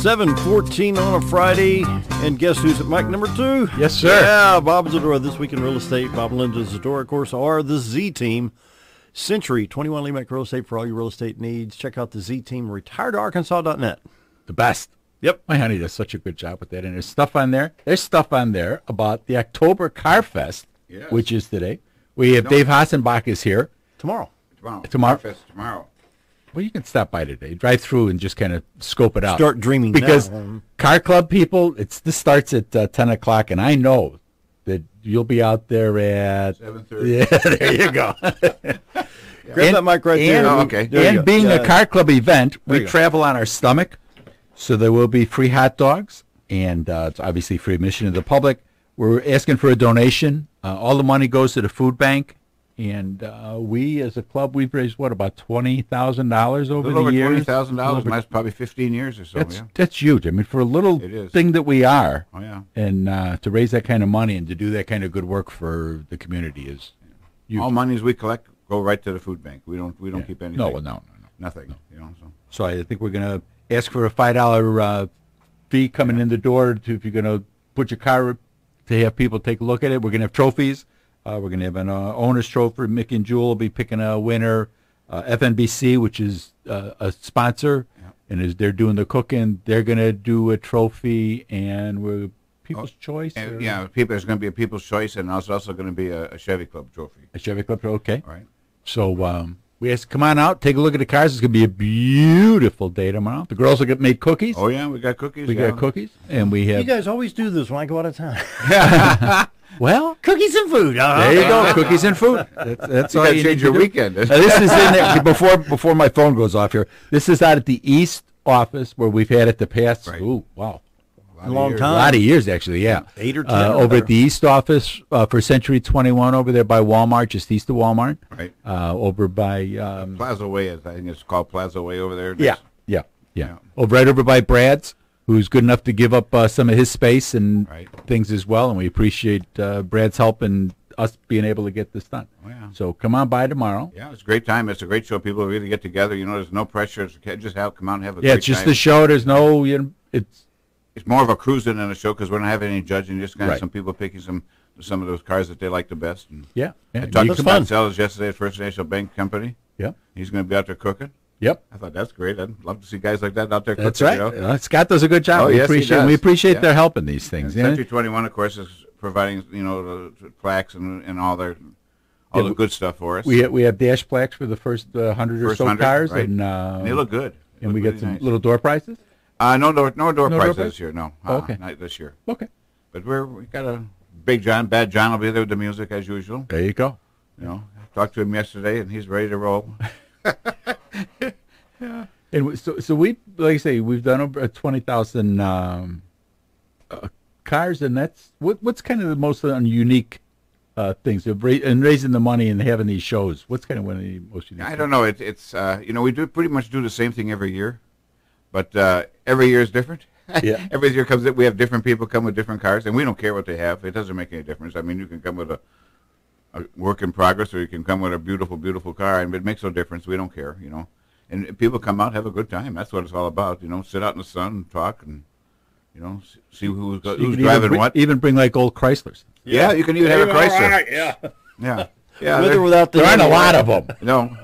7:14 on a Friday, and guess who's at mic number 2? Yes, sir. Yeah, Bob Zdora. This week in real estate, Bob and Linda Zdora, of course, are the Z Team. Century 21 LeMac Real Estate for all your real estate needs. Check out the Z Team, retiredarkansas.net. The best. Yep. My honey does such a good job with that. And there's stuff on there. There's stuff on there about the October Car Fest, which is today. We have Dave Hassenbach is here. Tomorrow. Tomorrow. Car Fest tomorrow. Well, you can stop by today. Drive through and just kind of scope it out. Start dreaming because now. Car Club people, this starts at 10 o'clock, and I know that you'll be out there at 7:30. Yeah, there you go. Grab that mic right there. Oh, okay. And being a Car Club event, we travel on our stomach, so there will be free hot dogs, and it's obviously free admission to the public. We're asking for a donation. All the money goes to the food bank. And we, as a club, we've raised, about $20,000 over the years? $20,000, that's probably 15 years or so, That's huge. I mean, for a little thing that we are, and to raise that kind of money and to do that kind of good work for the community is huge. All monies we collect go right to the food bank. We don't keep anything. No. Nothing. No. So I think we're going to ask for a $5 fee coming in the door if you're going to put your car to have people take a look at it. We're going to have trophies. We're going to have an owner's trophy. Mick and Jewel will be picking a winner. FNBC, which is a sponsor, and as they're doing the cooking, they're going to do a trophy, and we're People's Choice. There's going to be a People's Choice, and there's also going to be a Chevy Club trophy. A Chevy Club trophy, okay. All right. So we ask, come on out, take a look at the cars. It's going to be a beautiful day tomorrow. The girls will make cookies. Oh, yeah, we got cookies. We got cookies, and we have... You guys always do this when I go out of town. Well, cookies and food. There you go, cookies and food. That's all you change need your to weekend. This is in there before my phone goes off here. This is out at the East office where we've had it the past. Right. Ooh, wow, a long time. A lot of years actually. Yeah, 8 or 10. Over at the East office for Century 21 over there by Walmart, just east of Walmart. Right. Over by Plaza Way. I think it's called Plaza Way over there. Yeah. Right over by Brad's, who's good enough to give up some of his space and things as well, and we appreciate Brad's help and us being able to get this done. Oh, yeah. So come on by tomorrow. Yeah, it's a great time. It's a great show. People really get together. There's no pressure. Just come out and have a great time. Yeah, it's just the show. There's no, it's more of a cruising than a show because we're not having any judging. Just kind of some people picking some of those cars that they like the best. And I talked to Scott Sellers yesterday at First National Bank Company. Yeah. He's going to be out there cooking. Yep. I thought that's great. I'd love to see guys like that out there cooking. That's right. Scott does a good job. Oh, We appreciate their help in these things. Century 21, of course, is providing the plaques and all the good stuff for us. We have dash plaques for the first 100 or so cars, right. and they look good. And we get some little door prizes. No door prizes this year. No. Okay. Not this year. Okay. But we got a Big John. Bad John will be there with the music as usual. There you go. Talked to him yesterday, and he's ready to roll. Yeah. And so we, like I say, we've done over 20,000 cars, and that's what's kind of the most unique things of raising the money and having these shows. What's kind of one of the most unique? I don't know. It's we do pretty much do the same thing every year, but every year is different. Yeah. Every year comes we have different people come with different cars, and we don't care what they have. It doesn't make any difference. I mean, you can come with a work in progress, or you can come with a beautiful, beautiful car, and it makes no difference. We don't care, And people come out, have a good time. That's what it's all about, Sit out in the sun, and talk, and see who's driving what. Even bring old Chryslers. Yeah, you can even have a Chrysler. Right, yeah. Yeah, with or without there aren't a lot of them. No,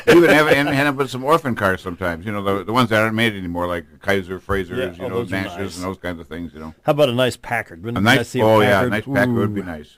even end up with some orphan cars sometimes. The ones that aren't made anymore, like Kaiser Frasers, Nashers, and those kinds of things. How about a nice Packard? A nice Packard would be nice.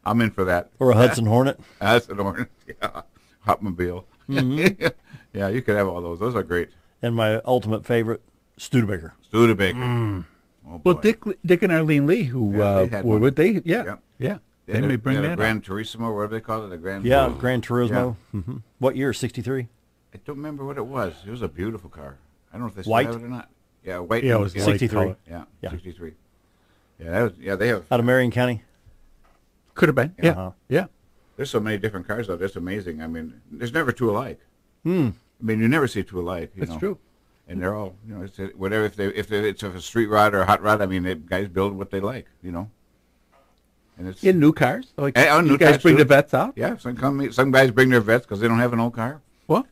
I'm in for that. Or a Hudson Hornet. Hudson Hornet, yeah, Hotmobile. Mm-hmm. Yeah, you could have all those. Those are great. And my ultimate favorite, Studebaker. Studebaker. Oh, well, Dick and Arlene Lee, who were with They may bring that Gran Turismo, whatever they call it, Gran Turismo. Yeah. Mm-hmm. What year? 63. I don't remember what it was. It was a beautiful car. I don't know if they still white? have it or not. Yeah, white. Yeah, it was 63. Yeah, 63. Yeah, they have. Out of Marion County. Could have been. Yeah. Uh-huh. Yeah. There's so many different cars out there. It's amazing. I mean, there's never two alike. I mean, you never see two alike. That's true. And they're all, it's whatever. If it's a street rod or a hot rod, I mean, guys build what they like, And it's in new cars. Like new guys cars bring too. the vets out. Yeah, some guys bring their vets because they don't have an old car. What?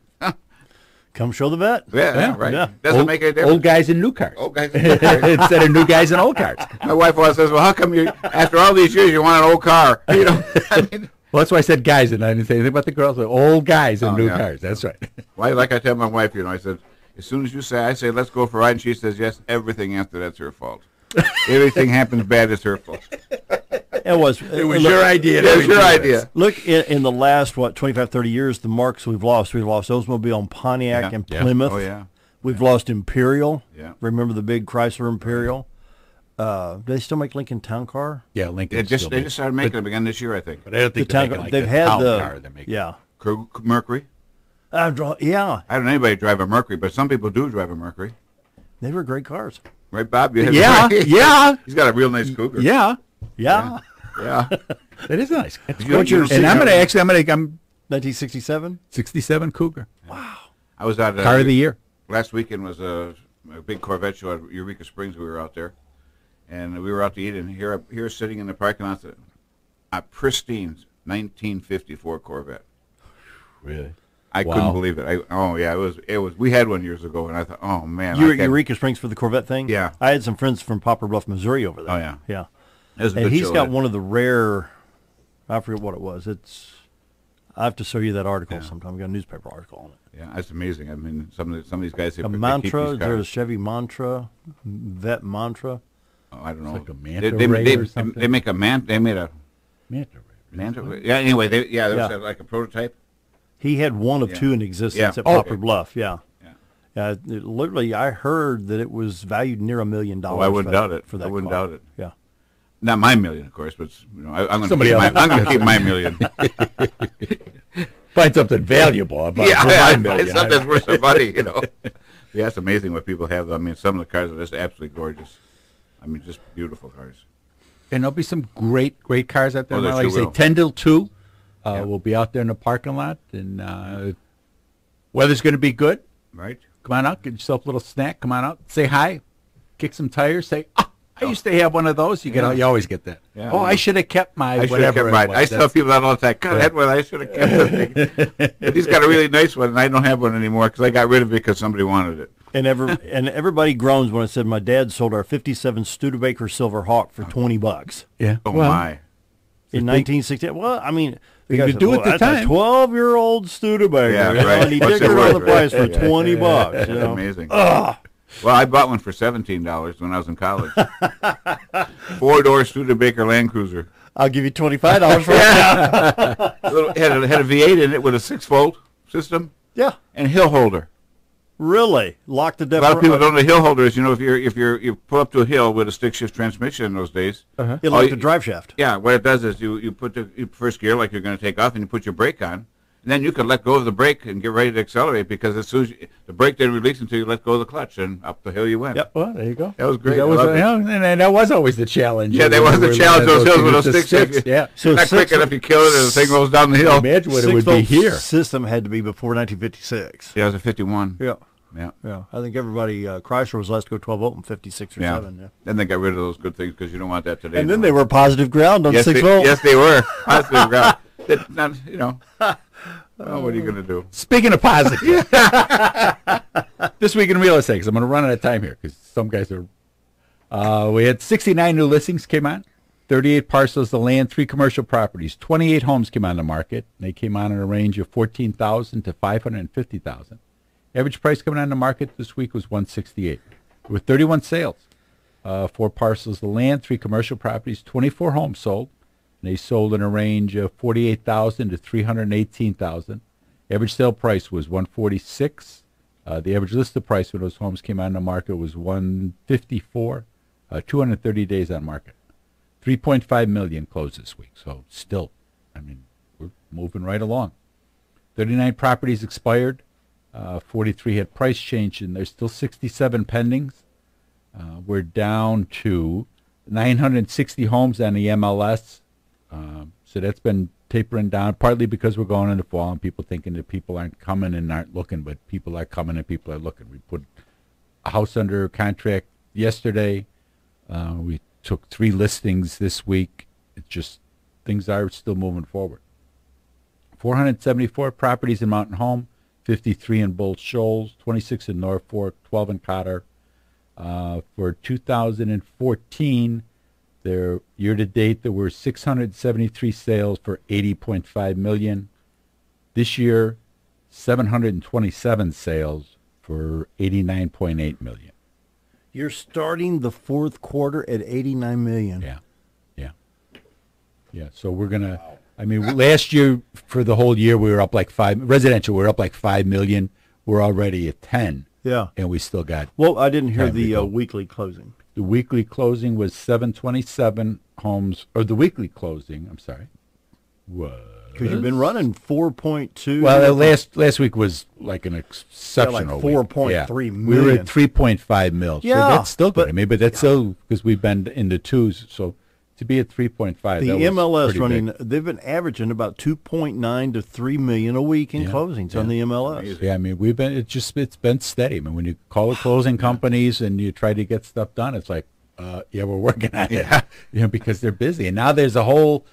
Come show the vet. Yeah, right. Yeah. Doesn't make any difference. Old guys in new cars. Old guys. Instead of new guys in old cars. My wife always says, "Well, how come you, after all these years, you want an old car?" You know, I mean, Well, that's why I said guys, and I didn't say anything about the girls. But old guys in new yeah. cars. That's right. well, like I tell my wife, you know, I said, as soon as you say, I say, let's go for a ride, and she says yes. Everything after that's her fault. Everything happens bad, it's her fault. It was your idea. It was your idea. Look, in the last, 25, 30 years, the marks we've lost Oldsmobile and Pontiac and Yeah. Plymouth. Oh, yeah. We've lost Imperial. Yeah. Remember the big Chrysler Imperial? Do they still make Lincoln Town Car? Yeah, Lincoln. They just started making them again this year, I think. But I don't think Town they're car, making, like, they've the had town the car they're making. yeah. Mercury. Yeah, I don't know anybody drive a Mercury, but some people do drive a Mercury. they were great cars. Right, Bob? You have Yeah, yeah, He's got a real nice Cougar. yeah. Yeah, Yeah. That is nice. What's your And I'm 1967. 67 Cougar. I was out Car of the year. last weekend was a big Corvette show at Eureka Springs. We were out there, and we were out to eat, and here sitting in the parking lot, a pristine 1954 Corvette. Really? I Wow. couldn't believe it. It was. We had one years ago, and I thought, oh man, You were I at can't- Eureka Springs for the Corvette thing? Yeah. I had some friends from Poplar Bluff, Missouri over there. Oh, yeah. Yeah. It was a And good he's show. got one of the rare, I forget what it was. I have to show you that article sometime. We got a newspaper article on it. Yeah, that's amazing. I mean, some of these guys, they A keep Mantra, these there's a cars. Chevy Mantra, Vet Mantra. Oh, I don't know. like a Manta Ray or something. They make a They made a Manta Ray. Manta. Yeah. Anyway, there Yeah. was like a prototype. He had one of Yeah. two in existence Yeah. at Oh. Poplar Bluff. Yeah. Yeah. Literally, I heard that it was valued near $1 million. Oh, I wouldn't doubt it. For that I wouldn't car. doubt it. Yeah. Not my million, of course, but I'm going Somebody else. to keep my million. Find something valuable about Yeah, for my million. it's something that's worth some money, you know. Yeah, it's amazing what people have. I mean, some of the cars are just absolutely gorgeous. I mean, just beautiful cars. And there'll be some great cars out there. Oh, there like sure I say, will. 10 till 2. Yeah. We'll be out there in the parking lot, and weather's going to be good. Right? Come on out, get yourself a little snack. Come on out, say hi, kick some tires, say, I used to have one of those. You always get that. Yeah, I should have kept my I should have whatever. kept mine. it I was. tell people that all the time. God, that one, I should have kept the thing. But he's got a really nice one, and I don't have one anymore because I got rid of it because somebody wanted it. And everybody groans when I said my dad sold our '57 Studebaker Silver Hawk for $20 Yeah. Oh, well, my. in 1960. Well, I mean, the Thing guy to said, do well, at the that's a time." 12-year-old Studebaker. Yeah, you know, right. And he What's did it around the worth, price right? for $20. That's You know? amazing. Well, I bought one for $17 when I was in college. 4-door Studebaker Land Cruiser. I'll give you $25 for it. Had a V8 in it with a 6-volt system Yeah, and hill holder. really. Lock the A depth. lot of people don't know hill holders. You know, if you pull up to a hill with a stick shift transmission in those days. It Oh, locked the drive shaft. Yeah, what it does is you put the first gear like you're going to take off, and you put your brake on. And then you can let go of the brake and get ready to accelerate because as soon as the brake didn't release until you let go of the clutch, and up the hill you went. Yep. Well, there you go. That was great. That was, I loved it. and that was always the challenge. Yeah, that was the challenge. Those hills with those sticks. Sticks. Yeah. So Not quick enough, you kill it, and the thing rolls down the hill. Imagine what it would be 6-volt here. system had to be before 1956. Yeah, it was a 51. Yeah. Yeah. Yeah. I think everybody, Chrysler was last to go 12 volt in 56 or Yeah. 7. Yeah. Then they got rid of those good things because you don't want that today. And then they were positive ground on yes, 6 they, volt. yes, they were. Positive ground. Not, you know. Well, what are you going to do? Speaking of positive, this week in real estate, because I'm going to run out of time here, because some guys are. We had 69 new listings came on, 38 parcels of land, 3 commercial properties, 28 homes came on the market. They came on in a range of $14,000 to $550,000. Average price coming on the market this week was $168. There were 31 sales, 4 parcels of land, 3 commercial properties, 24 homes sold. They sold in a range of $48,000 to $318,000. Average sale price was $146. The average listed price when those homes came on the market was $154. 230 days on market. $3.5 million closed this week. So still, I mean, we're moving right along. 39 properties expired. 43 had price change, and there's still 67 pendings. We're down to 960 homes on the MLS. So that's been tapering down, partly because we're going into fall and people thinking that people aren't coming and aren't looking, but people are coming and people are looking. We put a house under contract yesterday. We took 3 listings this week. It's just, things are still moving forward. 474 properties in Mountain Home, 53 in Bull Shoals, 26 in Norfolk, 12 in Cotter. For 2014, there year-to-date, there were 673 sales for $80.5 million. This year, 727 sales for $89.8 million. You're starting the fourth quarter at $89 million. Yeah. So we're gonna. I mean, last year for the whole year we were up like residential. We were up like $5 million. We're already at 10. Yeah. And we still got. Well, I didn't hear time to the go. weekly closing. The weekly closing was 727 homes, or the weekly closing. I'm sorry. Was Because you've been running 4.2. well. Last week was like an exceptional like 4.3 week. million. We were at 3.5 mil. Yeah, so that's still good. but- But that's still because we've been in the twos. So to be at 3.5, The that was MLS pretty running, big. they've been averaging about 2.9 to 3 million a week in closings on the MLS. Yeah, I mean it's been steady. I mean when you call the closing companies and you try to get stuff done, it's like, we're working on it. Because they're busy. And now there's a whole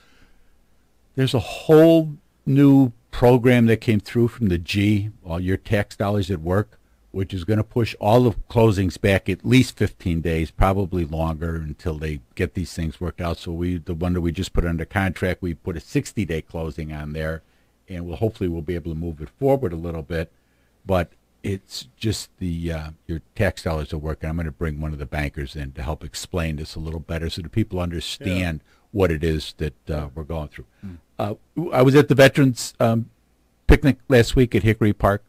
new program that came through from the G, all your tax dollars at work, which is going to push all of closings back at least 15 days, probably longer, until they get these things worked out. So the one that we just put under contract, we put a 60-day closing on there, and hopefully we'll be able to move it forward a little bit. But it's just your tax dollars at work, and I'm going to bring one of the bankers in to help explain this a little better so that people understand what it is that we're going through. I was at the Veterans picnic last week at Hickory Park.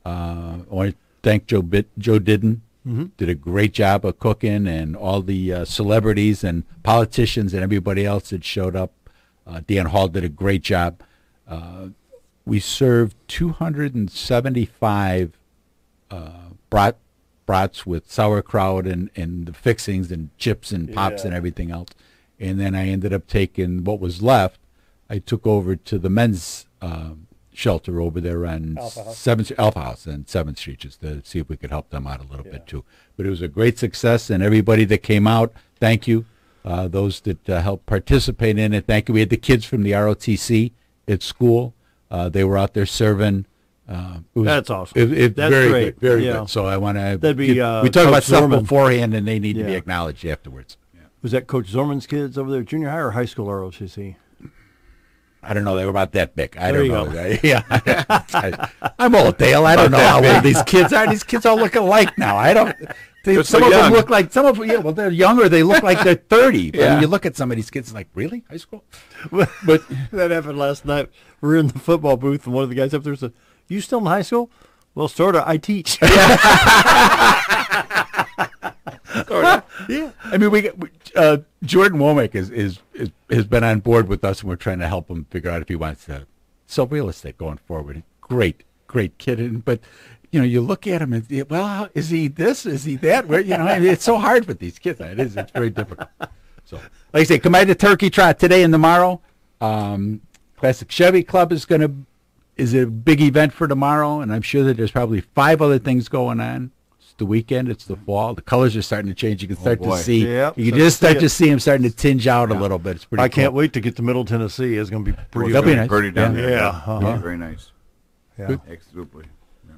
I want to thank Joe Didden. Did a great job of cooking, and all the celebrities and politicians and everybody else that showed up. Dan Hall did a great job. We served 275 brats with sauerkraut and the fixings and chips and pops and everything else. And then I ended up taking what was left. I took over to the men's shelter over there on Alpha House and 7th Street, just to see if we could help them out a little bit too. But it was a great success, and everybody that came out, thank you. Those that helped participate in it, thank you. We had the kids from the ROTC at school. They were out there serving. That's awesome. That's very great. good, very good. So I want to. That'd be, we talk Coach about stuff Zorman. beforehand, and they need to be acknowledged afterwards. Was that Coach Zorman's kids over there, junior high or high school ROTC? I don't know. They were about that big. I There don't you know. Yeah, I'm old, Dale. I don't know how old these kids are. These kids all look alike now. I don't. Some of them look like some of them. Yeah, well, they're younger. They look like they're 30. But when you look at some of these kids, it's like, really, high school? But that happened last night. We were in the football booth, and one of the guys up there said, "You still in high school?" Well, sort of. I teach. Yeah. I mean, Jordan Womack has been on board with us, and we're trying to help him figure out if he wants to sell real estate going forward. Great kid. But, you look at him and, well, is he this? Is he that? Where, it's so hard with these kids. It is. It's very difficult. So, like I say, come out to Turkey Trot today and tomorrow. Classic Chevy Club is a big event for tomorrow, and I'm sure that there's probably 5 other things going on. The weekend, it's the fall. The colors are starting to change. You can start to see. Yep, you can just start to see them starting to tinge out a little bit. It's pretty. I cool. can't wait to get to Middle Tennessee. It's going to be pretty. That'll be good. nice. Pretty down there. Yeah. Very nice. Yeah. Absolutely. Yeah.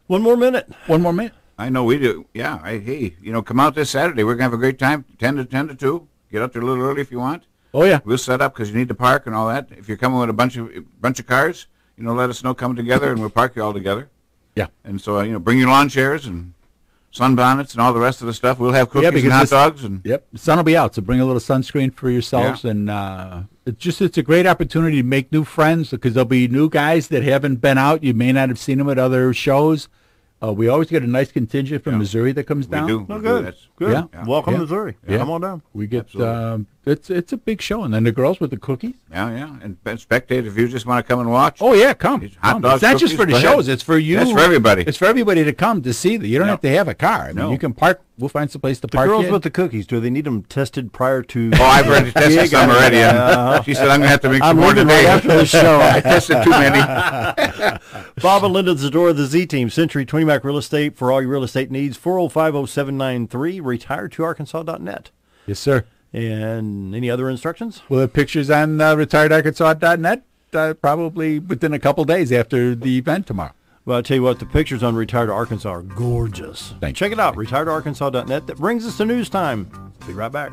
One more minute. One more minute. I know we do. Yeah. Come out this Saturday. We're gonna have a great time. 10 to 2. Get out there a little early if you want. Oh yeah. We'll set up because you need to park and all that. If you're coming with a bunch of cars, let us know. Come together and we'll park you all together. Yeah. And so bring your lawn chairs and sunbonnets and all the rest of the stuff. We'll have cookies and hot dogs. And yep, the sun will be out, so bring a little sunscreen for yourselves. Yeah. And it's a great opportunity to make new friends, because there'll be new guys that haven't been out. You may not have seen them at other shows. We always get a nice contingent from Missouri that comes down. We do. Oh, good. That's good. Yeah. Welcome, Yeah. Missouri. Yeah. Come on down. We get it's a big show, and then the girls with the cookies. Yeah. And spectate if you just want to come and watch. Oh yeah, come. Hot dogs, It's not just cookies, for the go ahead. shows; it's for you. That's for everybody. It's for everybody to come to see. You don't have to have a car. I mean, No. you can park. We'll find some place to The park. girls in. with the cookies, do they need them tested prior to? Oh, I've already tested some already. And she said I'm going to have to make some more leaving today. right after the show. I tested too many. Bob and Linda Zdora, the Z Team, Century 20 Mac Real Estate for all your real estate needs. 4050793. Retired2Arkansas.net. Yes, sir. And any other instructions? We'll have pictures on retiredarkansas.net probably within a couple days after the event tomorrow. Well, I tell you what, the pictures on Retired Arkansas are gorgeous. Thank Check you. it out, retiredarkansas.net. That brings us to news time. Be right back.